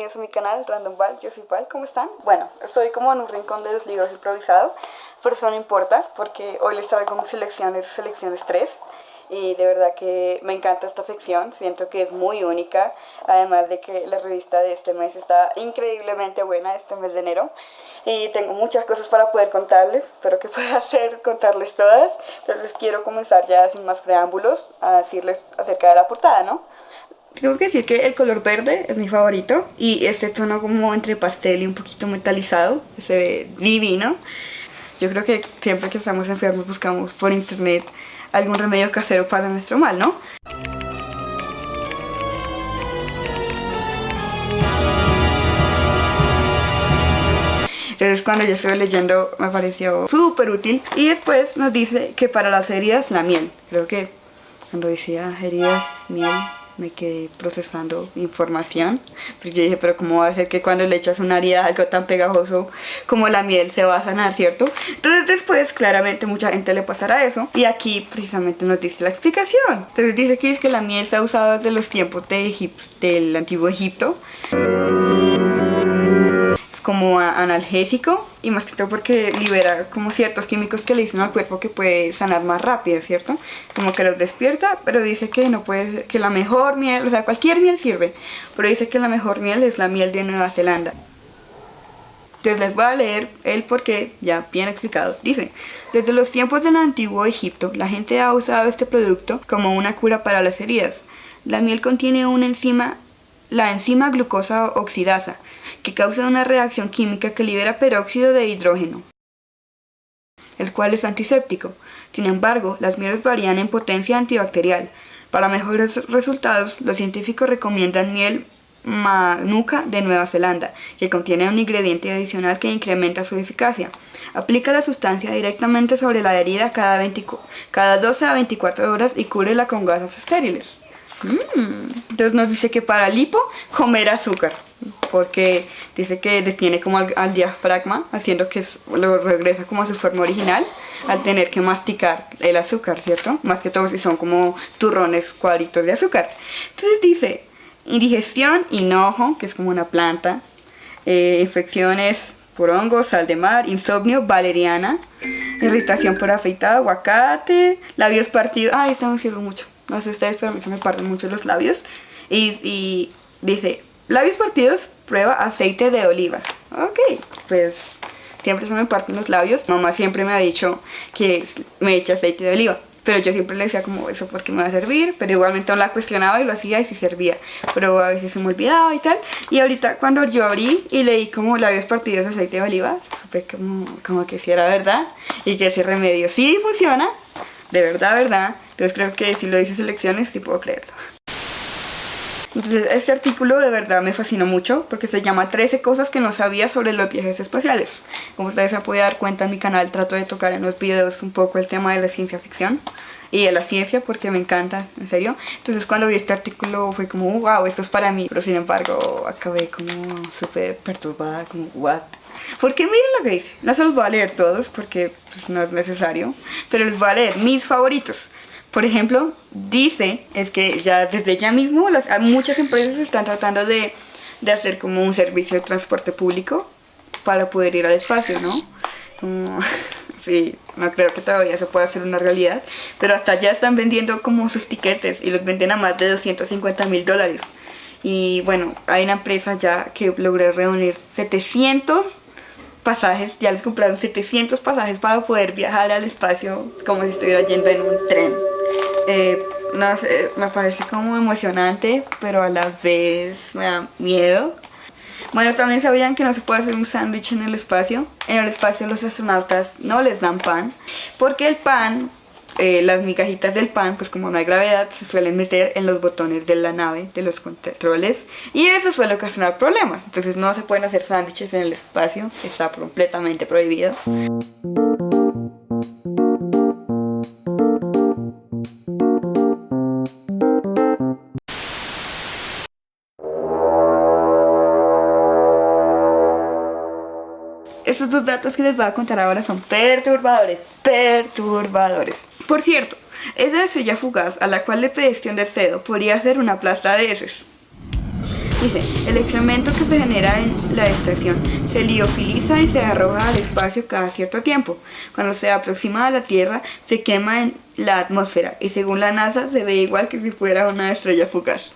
bienvenidos a mi canal Random Val, yo soy Val, ¿cómo están? Bueno, estoy como en un rincón de los libros improvisado, pero eso no importa porque hoy les traigo mis selecciones 3 y de verdad que me encanta esta sección, siento que es muy única, además de que la revista de este mes está increíblemente buena, este mes de enero, y tengo muchas cosas para poder contarles, espero que pueda contarles todas, entonces quiero comenzar ya sin más preámbulos a decirles acerca de la portada, ¿no? Tengo que decir que el color verde es mi favorito y este tono como entre pastel y un poquito metalizado se ve divino. Yo creo que siempre que estamos enfermos buscamos por internet algún remedio casero para nuestro mal, ¿no? Entonces cuando yo estuve leyendo me pareció súper útil y después nos dice que para las heridas la miel. Creo que cuando decía heridas, miel, me quedé procesando información, porque yo dije, pero ¿cómo va a ser que cuando le echas una herida algo tan pegajoso como la miel se va a sanar, cierto? Entonces después claramente mucha gente le pasará eso y aquí precisamente nos dice la explicación. Entonces dice aquí es que la miel se ha usado desde los tiempos del antiguo Egipto como analgésico y más que todo porque libera como ciertos químicos que le dicen al cuerpo que puede sanar más rápido, ¿cierto? Como que los despierta, pero dice que no puede, que la mejor miel, o sea, cualquier miel sirve, pero dice que la mejor miel es la miel de Nueva Zelanda. Entonces les voy a leer el porqué, ya bien explicado. Dice, desde los tiempos del antiguo Egipto, la gente ha usado este producto como una cura para las heridas. La miel contiene una enzima, la enzima glucosa oxidasa, que causa una reacción química que libera peróxido de hidrógeno, el cual es antiséptico. Sin embargo, las mieles varían en potencia antibacterial. Para mejores resultados, los científicos recomiendan miel manuka de Nueva Zelanda, que contiene un ingrediente adicional que incrementa su eficacia. Aplica la sustancia directamente sobre la herida cada 12 a 24 horas y cúbrela con gasas estériles. Entonces nos dice que para lipo, comer azúcar, porque dice que detiene como al diafragma, haciendo que lo regresa como a su forma original, al tener que masticar el azúcar, ¿cierto? Más que todo si son como turrones, cuadritos de azúcar. Entonces dice, indigestión, hinojo, que es como una planta, infecciones por hongos, sal de mar, insomnio, valeriana, irritación por afeitado, aguacate, labios partidos, esto me sirve mucho. No sé ustedes, pero a mí se me parten mucho los labios. Y dice, labios partidos, prueba aceite de oliva. Ok, pues siempre se me parten los labios. Mamá siempre me ha dicho que me eche aceite de oliva. Pero yo siempre le decía como eso porque me va a servir. Pero igualmente no la cuestionaba y lo hacía y sí servía. Pero a veces se me olvidaba y tal. Y ahorita cuando yo abrí y leí como labios partidos, aceite de oliva, supe como que sí era verdad. Y que ese remedio sí funciona. De verdad. Entonces creo que si lo dice selecciones sí puedo creerlo. Entonces este artículo de verdad me fascinó mucho porque se llama 13 cosas que no sabía sobre los viajes espaciales. Como ustedes se han podido dar cuenta en mi canal trato de tocar en los videos un poco el tema de la ciencia ficción y de la ciencia porque me encanta, en serio. Entonces cuando vi este artículo fue como wow, esto es para mí, pero sin embargo acabé como súper perturbada, como what. Porque miren lo que dice, no se los voy a leer todos porque pues, no es necesario, pero les voy a leer mis favoritos. Por ejemplo, dice, es que ya desde ya mismo muchas empresas están tratando de hacer como un servicio de transporte público para poder ir al espacio, ¿no? Sí, no creo que todavía eso pueda ser una realidad, pero hasta ya están vendiendo como sus tiquetes y los venden a más de $250,000. Y bueno, hay una empresa ya que logró reunir 700 pasajes, ya les compraron 700 pasajes para poder viajar al espacio como si estuviera yendo en un tren. No sé, me parece como emocionante, pero a la vez me da miedo. Bueno, también sabían que no se puede hacer un sándwich en el espacio. En el espacio los astronautas no les dan pan, porque el pan, las migajitas del pan, pues como no hay gravedad, se suelen meter en los botones de la nave, de los controles, y eso suele ocasionar problemas. Entonces no se pueden hacer sándwiches en el espacio, está completamente prohibido. Estos dos datos que les voy a contar ahora son perturbadores. Por cierto, esa estrella fugaz a la cual le pediste un deseo podría ser una plasta de heces. Dice, el excremento que se genera en la estación se liofiliza y se arroja al espacio cada cierto tiempo. Cuando se aproxima a la Tierra, se quema en la atmósfera y según la NASA se ve igual que si fuera una estrella fugaz.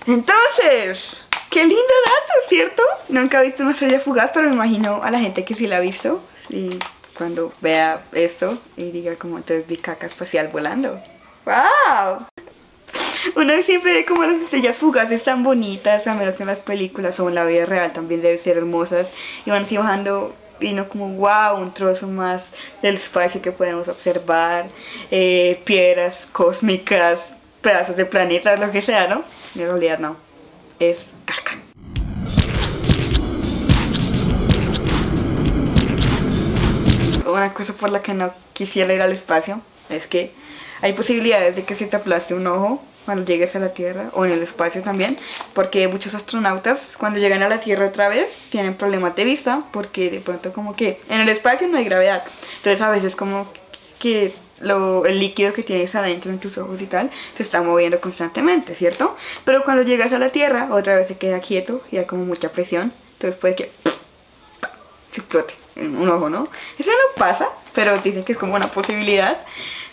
Entonces, qué lindo dato, ¿cierto? Nunca he visto una estrella fugaz, pero me imagino a la gente que sí la ha visto. Y cuando vea esto y diga como entonces vi caca espacial volando. ¡Wow! Uno siempre ve como las estrellas fugaces tan bonitas, al menos en las películas o en la vida real también deben ser hermosas. Y van así bajando y no como wow, un trozo más del espacio que podemos observar, piedras cósmicas, pedazos de planetas, lo que sea, ¿no? En realidad no, es caca. Una cosa por la que no quisiera ir al espacio es que hay posibilidades de que se te aplaste un ojo cuando llegues a la Tierra o en el espacio también, porque muchos astronautas cuando llegan a la Tierra otra vez tienen problemas de vista porque de pronto como que en el espacio no hay gravedad, entonces a veces como que el líquido que tienes adentro en tus ojos y tal se está moviendo constantemente, ¿cierto? Pero cuando llegas a la Tierra otra vez se queda quieto y hay como mucha presión, entonces puede que se explote en un ojo, ¿no? Eso no pasa, pero dicen que es como una posibilidad.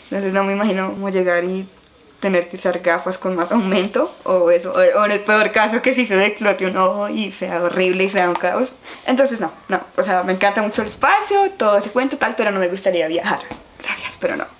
Entonces no me imagino cómo llegar y tener que usar gafas con más aumento o eso, o en el peor caso que si se explote un ojo y sea horrible y sea un caos. Entonces no, o sea, me encanta mucho el espacio, todo ese cuento tal, pero no me gustaría viajar. Gracias, pero no.